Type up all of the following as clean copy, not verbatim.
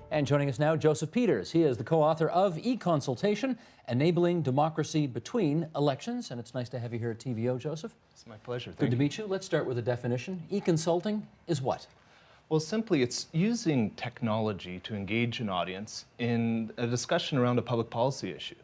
And joining us now, Joseph Peters. He is the co-author of E-Consultation, Enabling Democracy Between Elections. And it's nice to have you here at TVO, Joseph. It's my pleasure. Good to meet you. Let's start with a definition. E-consulting is what? Well, simply, it's using technology to engage an audience in a discussion around a public policy issue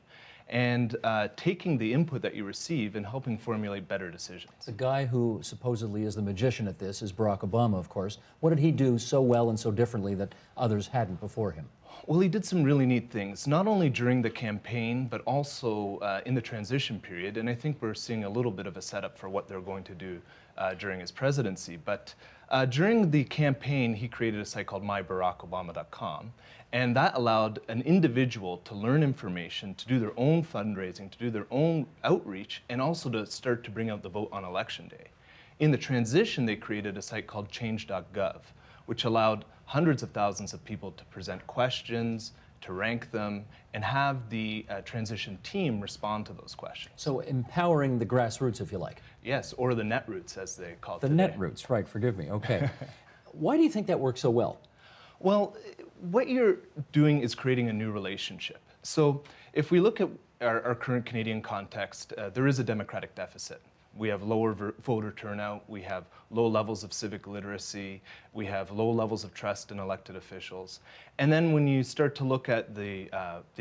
and taking the input that you receive and helping formulate better decisions. The guy who supposedly is the magician at this is Barack Obama, of course. What did he do so well and so differently that others hadn't before him? Well, he did some really neat things, not only during the campaign, but also in the transition period. And I think we're seeing a little bit of a setup for what they're going to do during his presidency. But during the campaign, he created a site called mybarackobama.com. And that allowed an individual to learn information, to do their own fundraising, to do their own outreach, and also to start to bring out the vote on election day. In the transition, they created a site called change.gov, which allowed hundreds of thousands of people to present questions, to rank them, and have the transition team respond to those questions. So empowering the grassroots, if you like. Yes, or the netroots, as they call it today. The netroots, right, forgive me, okay. Why do you think that works so well? Well, what you're doing is creating a new relationship. So if we look at our current Canadian context, there is a democratic deficit. We have lower voter turnout, we have low levels of civic literacy, we have low levels of trust in elected officials. And then when you start to look at the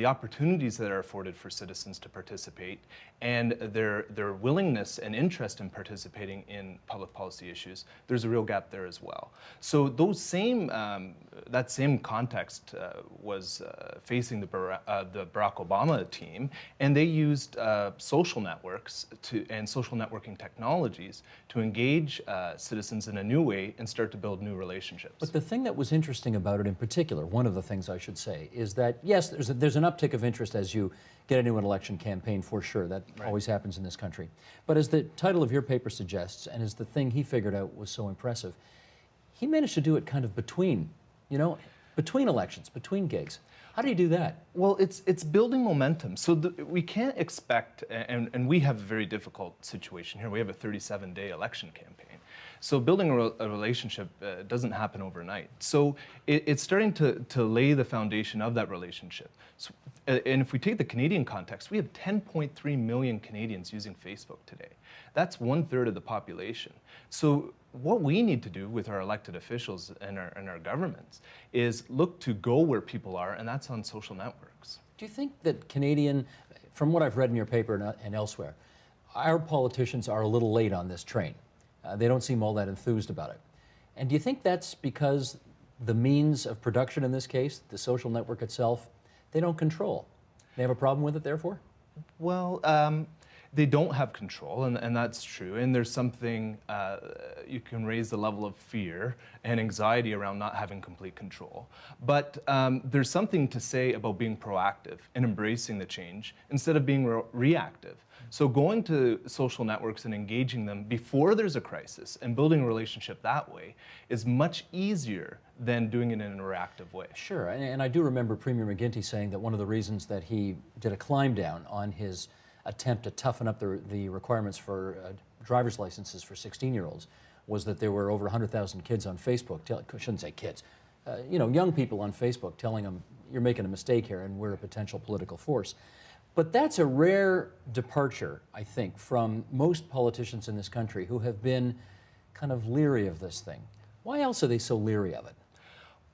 opportunities that are afforded for citizens to participate and their willingness and interest in participating in public policy issues, there's a real gap there as well. So those that same context was facing the Barack Obama team, and they used social networks and social networking technologies to engage citizens in a new way and start to build new relationships. But the thing that was interesting about it in particular, one of the things I should say, is that yes, there's an uptick of interest as you get into an election campaign, for sure. That always happens in this country. But as the title of your paper suggests, and as the thing he figured out was so impressive, he managed to do it kind of between elections, between gigs. How do you do that? Well, it's building momentum. So we can't expect, and we have a very difficult situation here. We have a 37-day election campaign. So building a relationship doesn't happen overnight. So it's starting to lay the foundation of that relationship. So, and if we take the Canadian context, we have 10.3 million Canadians using Facebook today. That's 1/3 of the population. So what we need to do with our elected officials and our governments is look to go where people are, and that's on social networks. Do you think that Canadian, from what I've read in your paper and elsewhere, our politicians are a little late on this train? They don't seem all that enthused about it. And do you think that's because the means of production in this case, the social network itself, they don't control? They have a problem with it, therefore? Well, they don't have control, and that's true. And there's something, you can raise the level of fear and anxiety around not having complete control. But there's something to say about being proactive and embracing the change instead of being reactive. So going to social networks and engaging them before there's a crisis and building a relationship that way is much easier than doing it in a reactive way. Sure, and I do remember Premier McGuinty saying that one of the reasons that he did a climb down on his attempt to toughen up the requirements for driver's licenses for 16-year-olds was that there were over 100,000 kids on Facebook, I shouldn't say kids, young people on Facebook telling them, you're making a mistake here and we're a potential political force. But that's a rare departure, I think, from most politicians in this country who have been kind of leery of this thing. Why else are they so leery of it?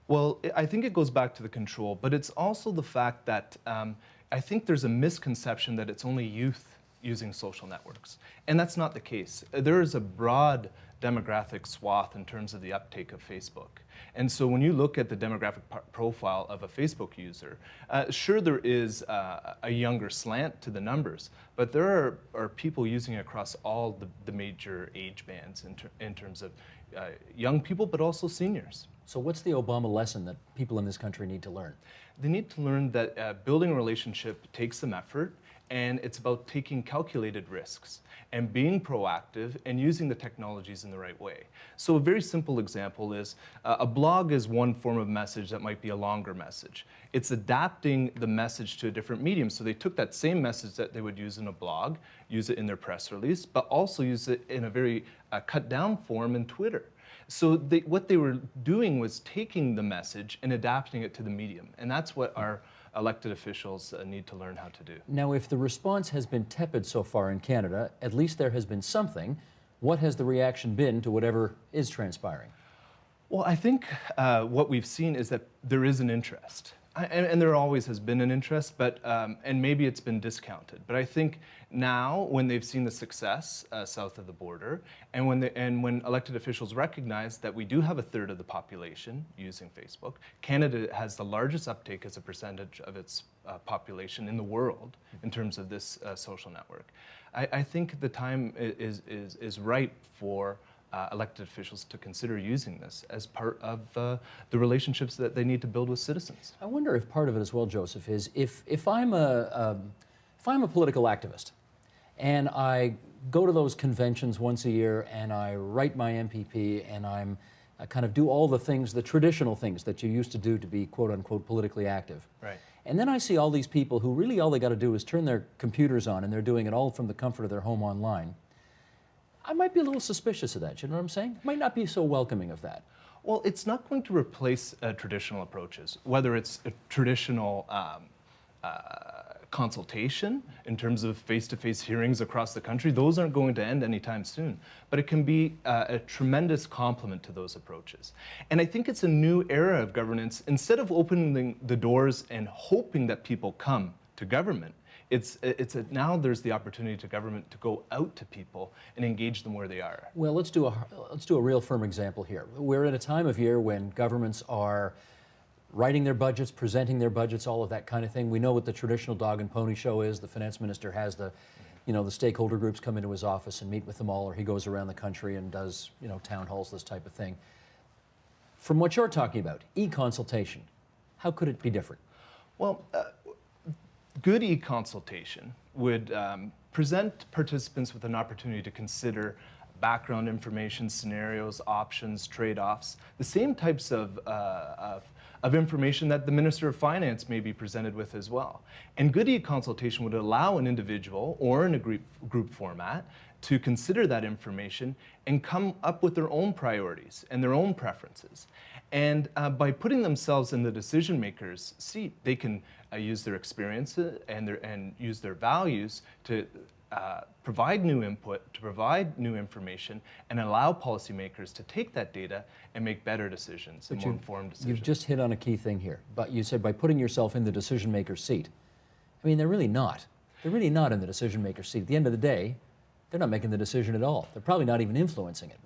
Well, I think it goes back to the control, but it's also the fact that I think there's a misconception that it's only youth using social networks, and that's not the case. There is a broad demographic swath in terms of the uptake of Facebook. And so when you look at the demographic profile of a Facebook user, sure there is a younger slant to the numbers, but there are people using it across all the major age bands in terms of young people, but also seniors. So what's the Obama lesson that people in this country need to learn? They need to learn that building a relationship takes some effort, and it's about taking calculated risks and being proactive and using the technologies in the right way. So a very simple example is a blog is one form of message that might be a longer message. It's adapting the message to a different medium. So they took that same message that they would use in a blog, use it in their press release, but also use it in a very cut down form in Twitter. So what they were doing was taking the message and adapting it to the medium. And that's what our elected officials need to learn how to do. Now, if the response has been tepid so far in Canada, at least there has been something. What has the reaction been to whatever is transpiring? Well, I think what we've seen is that there is an interest. And there always has been an interest, but and maybe it's been discounted. But I think now, when they've seen the success south of the border, and when elected officials recognize that we do have a third of the population using Facebook, Canada has the largest uptake as a percentage of its population in the world in terms of this social network. I think the time is ripe for elected officials to consider using this as part of the relationships that they need to build with citizens. I wonder if part of it as well, Joseph, is if I'm a political activist and I go to those conventions once a year and I write my MPP and I kind of do all the things, the traditional things that you used to do to be quote unquote politically active. Right. And then I see all these people who really all they got to do is turn their computers on and they're doing it all from the comfort of their home online. I might be a little suspicious of that, you know what I'm saying? Might not be so welcoming of that. Well, it's not going to replace traditional approaches, whether it's a traditional consultation in terms of face-to-face hearings across the country. Those aren't going to end anytime soon, but it can be a tremendous complement to those approaches. And I think it's a new era of governance. Instead of opening the doors and hoping that people come to government, now there's the opportunity to government to go out to people and engage them where they are. Well, let's do a real firm example here. We're at a time of year when governments are writing their budgets, presenting their budgets, all of that kind of thing. We know what the traditional dog and pony show is. The finance minister has the stakeholder groups come into his office and meet with them all, or he goes around the country and does, town halls, this type of thing. From what you're talking about, e-consultation, how could it be different? Well, good e-consultation would present participants with an opportunity to consider background information, scenarios, options, trade-offs, the same types of information that the Minister of Finance may be presented with as well. And good e-consultation would allow an individual or in a group format to consider that information and come up with their own priorities and their own preferences. And by putting themselves in the decision maker's seat, they can use their experience and use their values to provide new input, to provide new information, and allow policymakers to take that data and make better decisions, and more informed decisions. You've just hit on a key thing here. But you said by putting yourself in the decision maker's seat. I mean, they're really not. They're really not in the decision maker's seat. At the end of the day, they're not making the decision at all. They're probably not even influencing it.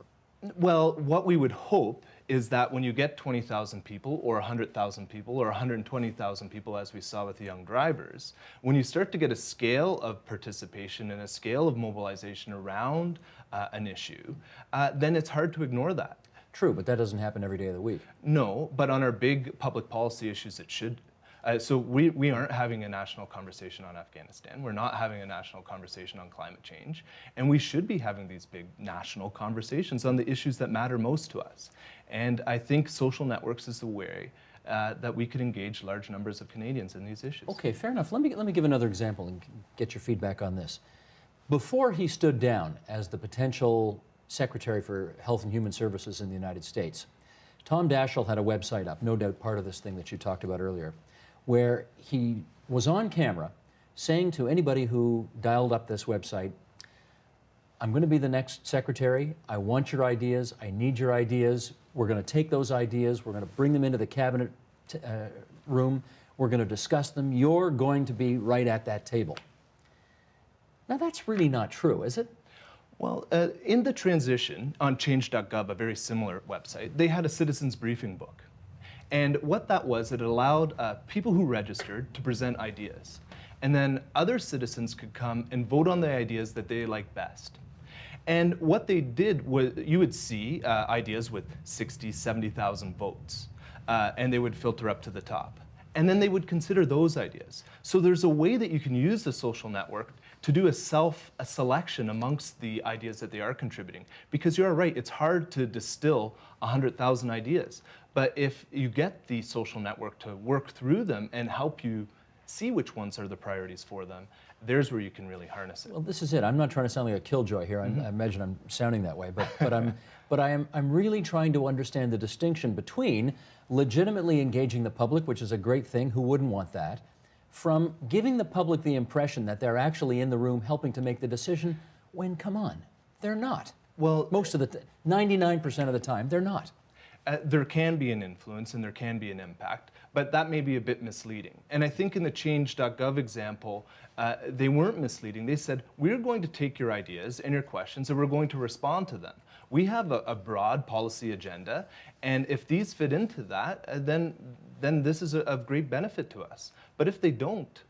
Well, what we would hope is that when you get 20,000 people or 100,000 people or 120,000 people, as we saw with the young drivers, when you start to get a scale of participation and a scale of mobilization around an issue, then it's hard to ignore that. True, but that doesn't happen every day of the week. No, but on our big public policy issues, it should. So we aren't having a national conversation on Afghanistan. We're not having a national conversation on climate change. And we should be having these big national conversations on the issues that matter most to us. And I think social networks is the way that we could engage large numbers of Canadians in these issues. Okay, fair enough. Let me give another example and get your feedback on this. Before he stood down as the potential Secretary for Health and Human Services in the United States, Tom Daschle had a website up, no doubt part of this thing that you talked about earlier, where he was on camera saying to anybody who dialed up this website, I'm going to be the next secretary. I want your ideas. I need your ideas. We're going to take those ideas. We're going to bring them into the cabinet room. We're going to discuss them. You're going to be right at that table. Now, that's really not true, is it? Well, in the transition on change.gov, a very similar website, they had a citizens briefing book. And what that was, it allowed people who registered to present ideas. And then other citizens could come and vote on the ideas that they liked best. And what they did was, you would see ideas with 60, 70,000 votes. And they would filter up to the top. And then they would consider those ideas. So there's a way that you can use the social network to do a selection amongst the ideas that they are contributing. Because you're right, it's hard to distill 100,000 ideas. But if you get the social network to work through them and help you see which ones are the priorities for them, there's where you can really harness it. Well, this is it. I'm not trying to sound like a killjoy here. I imagine I'm sounding that way, but I'm really trying to understand the distinction between legitimately engaging the public, which is a great thing. Who wouldn't want that? From giving the public the impression that they're actually in the room helping to make the decision, when, come on, they're not. Well, Most of the 99% of the time, they're not. There can be an influence and there can be an impact, but that may be a bit misleading. And I think in the change.gov example, they weren't misleading. They said, we're going to take your ideas and your questions and we're going to respond to them. We have a broad policy agenda, and if these fit into that, then this is of great benefit to us. But if they don't,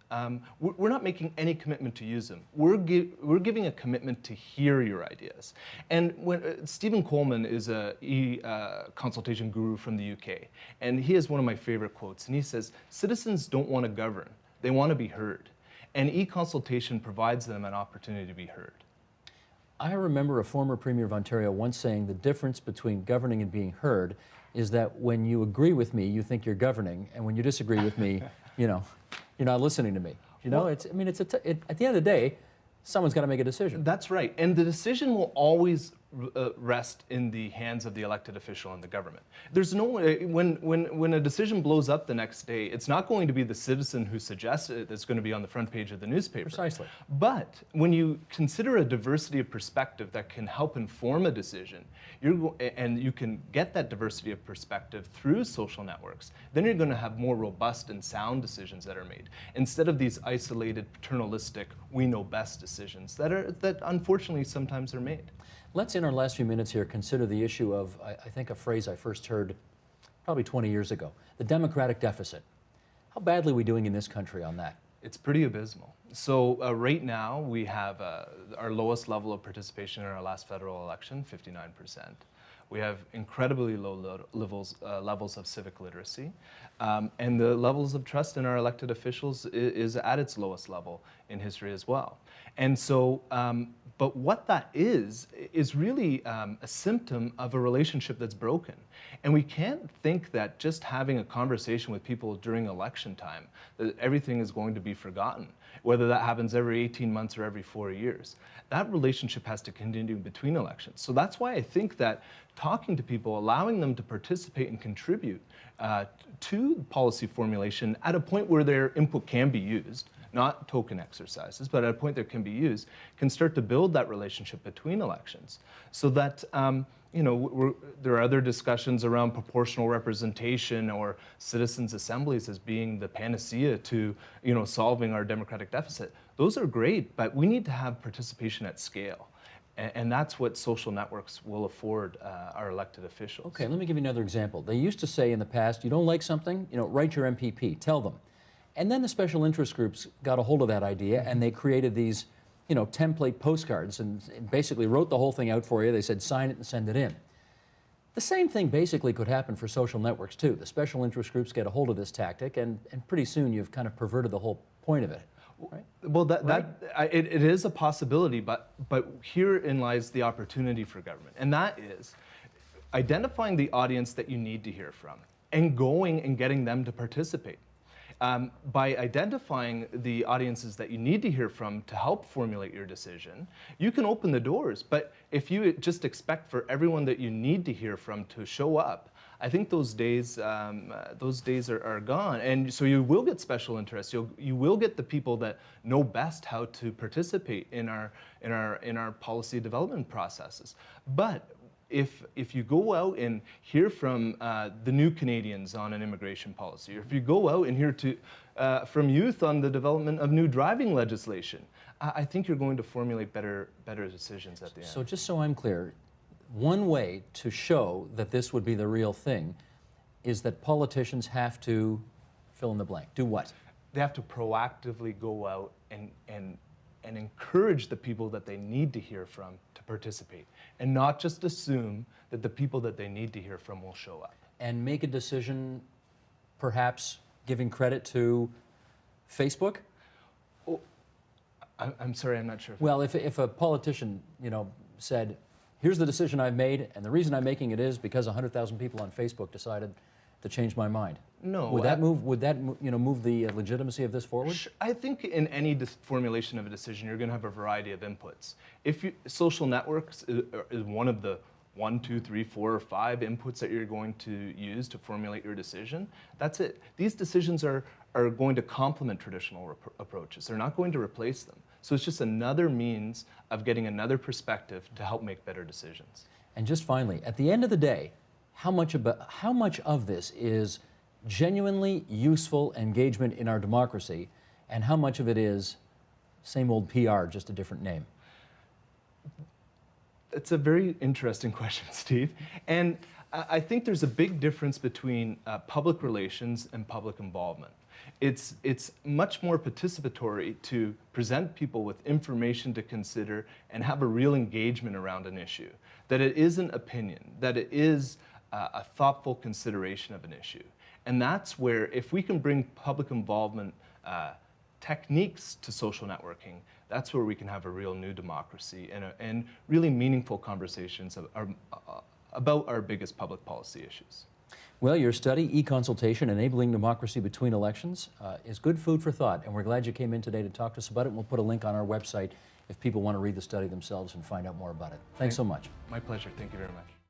we're not making any commitment to use them. We're giving a commitment to hear your ideas. And when Stephen Coleman is a e-consultation guru from the UK, and he has one of my favorite quotes, and he says, citizens don't want to govern, they want to be heard. And e-consultation provides them an opportunity to be heard. I remember a former Premier of Ontario once saying the difference between governing and being heard is that when you agree with me, you think you're governing, and when you disagree with me, you know, you're not listening to me. You know, at the end of the day, someone's got to make a decision. That's right, and the decision will always rest in the hands of the elected official in the government. There's no when a decision blows up the next day, it's not going to be the citizen who suggests it that's going to be on the front page of the newspaper. Precisely. But when you consider a diversity of perspective that can help inform a decision, and you can get that diversity of perspective through social networks, then you're going to have more robust and sound decisions that are made, instead of these isolated, paternalistic, we know best decisions that unfortunately sometimes are made. Let's, in our last few minutes here, consider the issue of, I think, a phrase I first heard probably 20 years ago, the democratic deficit. How badly are we doing in this country on that? It's pretty abysmal. So right now, we have our lowest level of participation in our last federal election, 59%. We have incredibly low levels of civic literacy, and the levels of trust in our elected officials is at its lowest level in history as well. And so, but what that is really a symptom of a relationship that's broken. And we can't think that just having a conversation with people during election time, that everything is going to be forgotten, whether that happens every 18 months or every 4 years. That relationship has to continue between elections. So that's why I think that talking to people, allowing them to participate and contribute to policy formulation at a point where their input can be used, not token exercises, but at a point that can be used, can start to build that relationship between elections. So that, you know, there are other discussions around proportional representation or citizens' assemblies as being the panacea to, you know, solving our democratic deficit. Those are great, but we need to have participation at scale. And that's what social networks will afford our elected officials. Okay, let me give you another example. They used to say in the past, you don't like something, you know, write your MPP, tell them. And then the special interest groups got a hold of that idea, and they created these, you know, template postcards and basically wrote the whole thing out for you. They said, sign it and send it in. The same thing basically could happen for social networks too. The special interest groups get a hold of this tactic, and pretty soon you've kind of perverted the whole point of it. Right? Well, it is a possibility, but herein lies the opportunity for government, and that is identifying the audience that you need to hear from and going and getting them to participate. By identifying the audiences that you need to hear from to help formulate your decision, you can open the doors. But if you just expect for everyone that you need to hear from to show up, I think those days are gone. And so you will get special interests. You will get the people that know best how to participate in our policy development processes. But if you go out and hear from the new Canadians on an immigration policy, or if you go out and hear from youth on the development of new driving legislation, I think you're going to formulate better decisions at the end. So just so I'm clear, one way to show that this would be the real thing is that politicians have to fill in the blank. Do what? They have to proactively go out and encourage the people that they need to hear from to participate, and not just assume that the people that they need to hear from will show up. And make a decision, perhaps giving credit to Facebook? Oh, I'm sorry, I'm not sure. Well, if a politician, you know, said, here's the decision I've made, and the reason I'm making it is because 100,000 people on Facebook decided, to change my mind. No. Would that move the legitimacy of this forward? I think in any formulation of a decision, you're going to have a variety of inputs. Social networks is one of the 1, 2, 3, 4, or 5 inputs that you're going to use to formulate your decision, that's it. These decisions are going to complement traditional approaches. They're not going to replace them. So it's just another means of getting another perspective to help make better decisions. And just finally, at the end of the day, how much of this is genuinely useful engagement in our democracy, and how much of it is same old PR, just a different name? It's a very interesting question, Steve. And I think there's a big difference between public relations and public involvement. It's much more participatory to present people with information to consider and have a real engagement around an issue. That it is an opinion, that it is a thoughtful consideration of an issue. And that's where, if we can bring public involvement techniques to social networking, that's where we can have a real new democracy and really meaningful conversations about our biggest public policy issues. Well, your study, E-Consultation, Enabling Democracy Between Elections, is good food for thought, and we're glad you came in today to talk to us about it. And we'll put a link on our website if people want to read the study themselves and find out more about it. Thanks so much. My pleasure. Thank you very much.